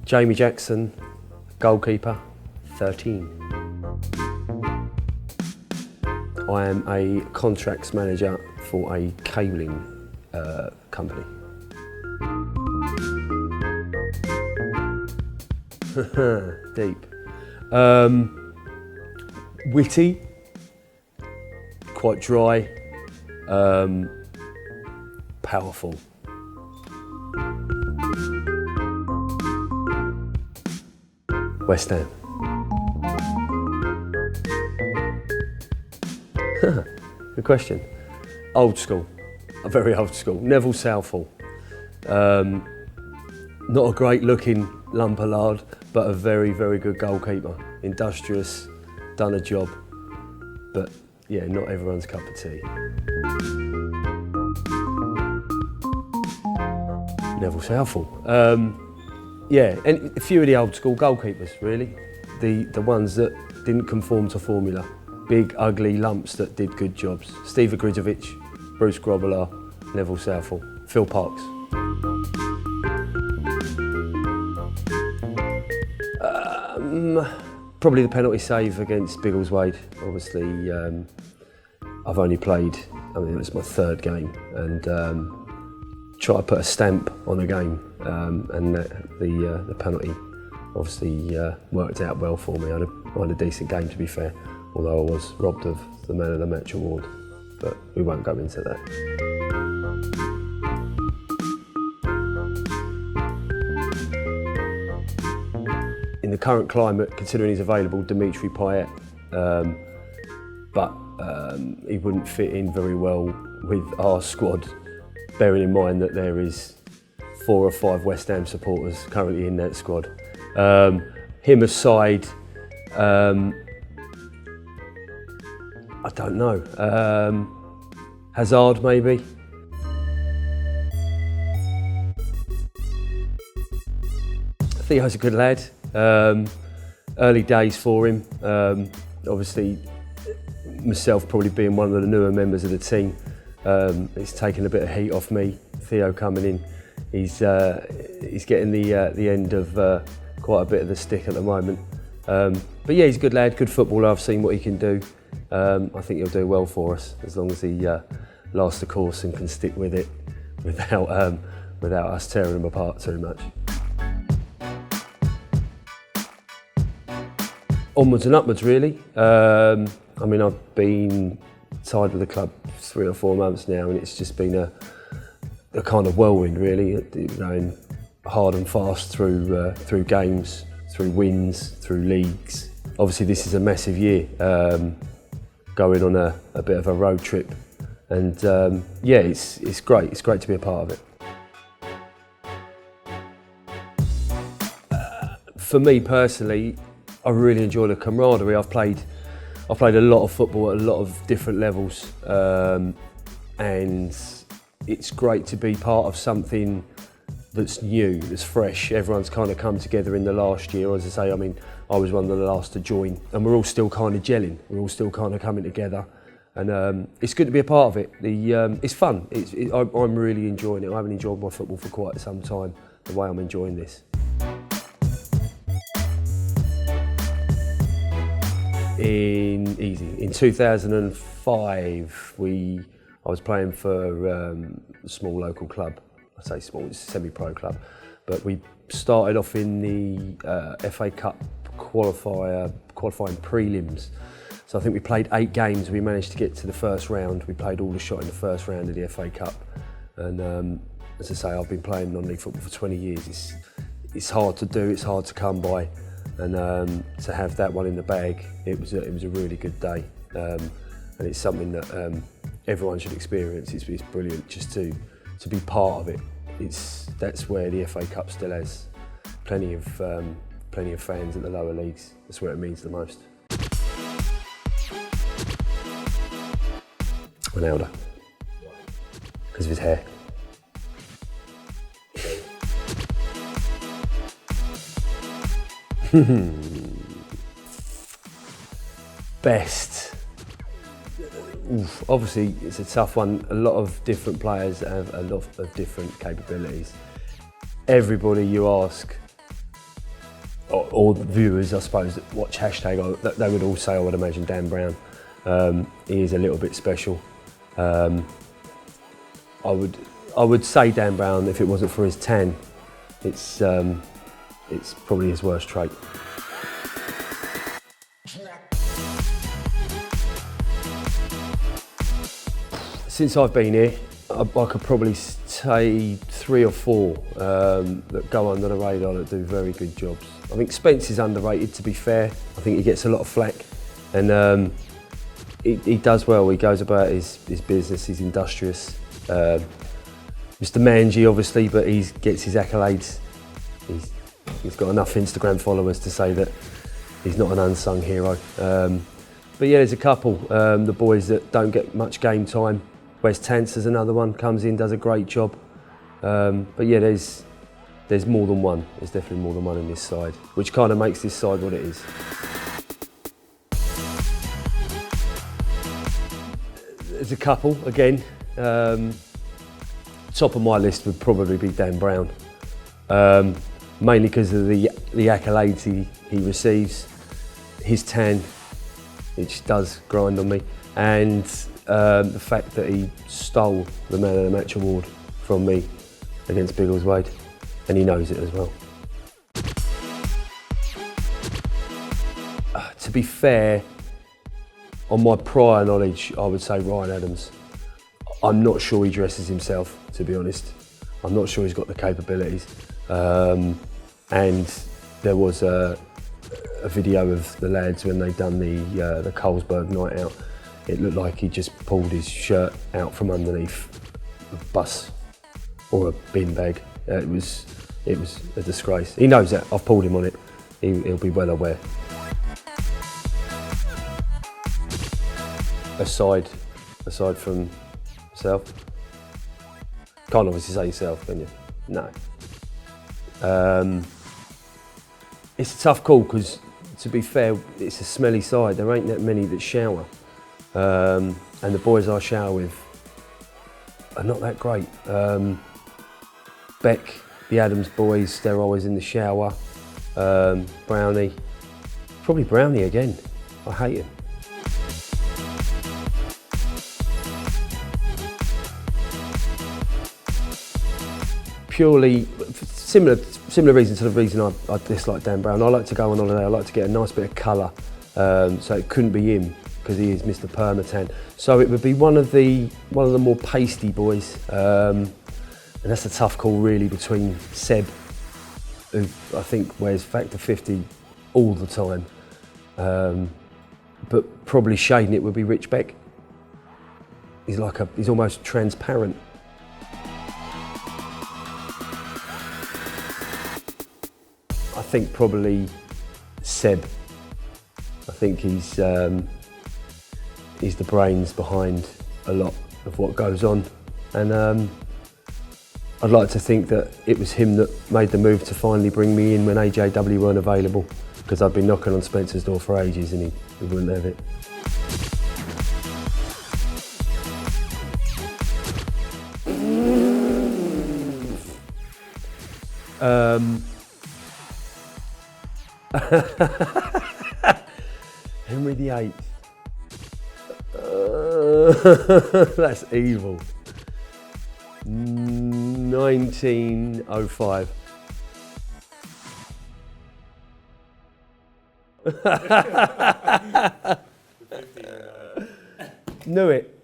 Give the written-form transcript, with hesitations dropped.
Jacko Jackson, goalkeeper, 13. I am a contracts manager for a cabling company. Deep. Witty, quite dry, powerful. West Ham. Good question. Old school, very old school. Neville Southall. Not a great looking lump of lard, but a very, very good goalkeeper. Industrious, done a job, but yeah, not everyone's cup of tea. Neville Southall. Yeah, and a few of the old school goalkeepers, really. The ones that didn't conform to formula. Big, ugly lumps that did good jobs. Steve Agridovic, Bruce Grobbelaar, Neville Southall, Phil Parkes. Probably the penalty save against Biggleswade. Obviously, I've only played, I mean, it was my third game, and try to put a stamp on the game, and the penalty obviously worked out well for me. I had a decent game, to be fair, although I was robbed of the Man of the Match award, but we won't go into that. In the current climate, considering he's available, Dimitri Payet, but he wouldn't fit in very well with our squad, bearing in mind that there is 4 or 5 West Ham supporters currently in that squad. Him aside, I don't know. Hazard, maybe. Theo's a good lad. Early days for him. Obviously, myself probably being one of the newer members of the team, it's taken a bit of heat off me. Theo coming in, he's getting the end of quite a bit of the stick at the moment. But yeah, he's a good lad, good footballer. I've seen what he can do. I think he'll do well for us as long as he lasts the course and can stick with it without us tearing him apart too much. Onwards and upwards, really. I mean, I've been tied with the club 3 or 4 months now, and it's just been a kind of whirlwind, really, going hard and fast through games, through wins, through leagues. Obviously, this is a massive year, going on a bit of a road trip, and yeah, it's great. It's great to be a part of it. For me personally, I really enjoy the camaraderie. I've played a lot of football at a lot of different levels, and it's great to be part of something that's new, that's fresh. Everyone's kind of come together in the last year. As I say, I mean, I was one of the last to join, and we're all still kind of gelling. We're all still kind of coming together, and it's good to be a part of it. It's fun. I'm really enjoying it. I haven't enjoyed my football for quite some time, the way I'm enjoying this. In 2005, I was playing for a small local club. I say small, it's a semi-pro club, but we started off in the FA Cup qualifying prelims. So I think we played 8 games. We managed to get to the first round. We played all the shot in the first round of the FA Cup, and as I say, I've been playing non-league football for 20 years. It's hard to do. It's hard to come by. And to have that one in the bag, it was a really good day, and it's something that everyone should experience. It's brilliant just to be part of it. That's where the FA Cup still has plenty of fans at the lower leagues. That's where it means the most. Ronaldo, because of his hair. Best. Oof, obviously, it's a tough one. A lot of different players have a lot of different capabilities. Everybody you ask or the viewers, I suppose, that watch Hashtag, they would all say, I would imagine, Dan Brown. He is a little bit special. I would say Dan Brown, if it wasn't for his tan, it's probably his worst trait. Since I've been here, I could probably say 3 or 4 that go under the radar that do very good jobs. I think Spence is underrated, to be fair. I think he gets a lot of flack, and he does well. He goes about his business, he's industrious. Mr. Manji, obviously, but he gets his accolades. He's got enough Instagram followers to say that he's not an unsung hero. But yeah, there's a couple. The boys that don't get much game time. Wes Tance is another one, comes in, does a great job. But yeah, there's more than one. There's definitely more than one in this side, which kind of makes this side what it is. There's a couple, again. Top of my list would probably be Dan Brown. Mainly because of the accolades he receives, his tan, which does grind on me, and the fact that he stole the Man of the Match award from me against Biggleswade, and he knows it as well. To be fair, on my prior knowledge, I would say Ryan Adams. I'm not sure he dresses himself, to be honest. I'm not sure he's got the capabilities. And there was a video of the lads when they'd done the Colesberg night out. It looked like he just pulled his shirt out from underneath a bus or a bin bag. It was a disgrace. He knows that. I've pulled him on it. He'll be well aware. Aside from yourself, can't obviously say yourself, can you? No. It's a tough call because, to be fair, it's a smelly side. There ain't that many that shower. And the boys I shower with are not that great. Beck, the Adams boys, they're always in the shower. Brownie, probably Brownie again. I hate him. Purely similar reason to the reason I dislike Dan Brown. I like to go on holiday. I like to get a nice bit of colour. So it couldn't be him because he is Mr. Permatan. So it would be one of the more pasty boys. And that's a tough call really between Seb, who I think wears Factor 50 all the time. But probably shading it would be Rich Beck. He's almost transparent. I think probably Seb. I think he's the brains behind a lot of what goes on, and I'd like to think that it was him that made the move to finally bring me in when AJW weren't available, because I'd been knocking on Spencer's door for ages and he wouldn't have it. Henry VIII. That's evil. 1905. Knew it.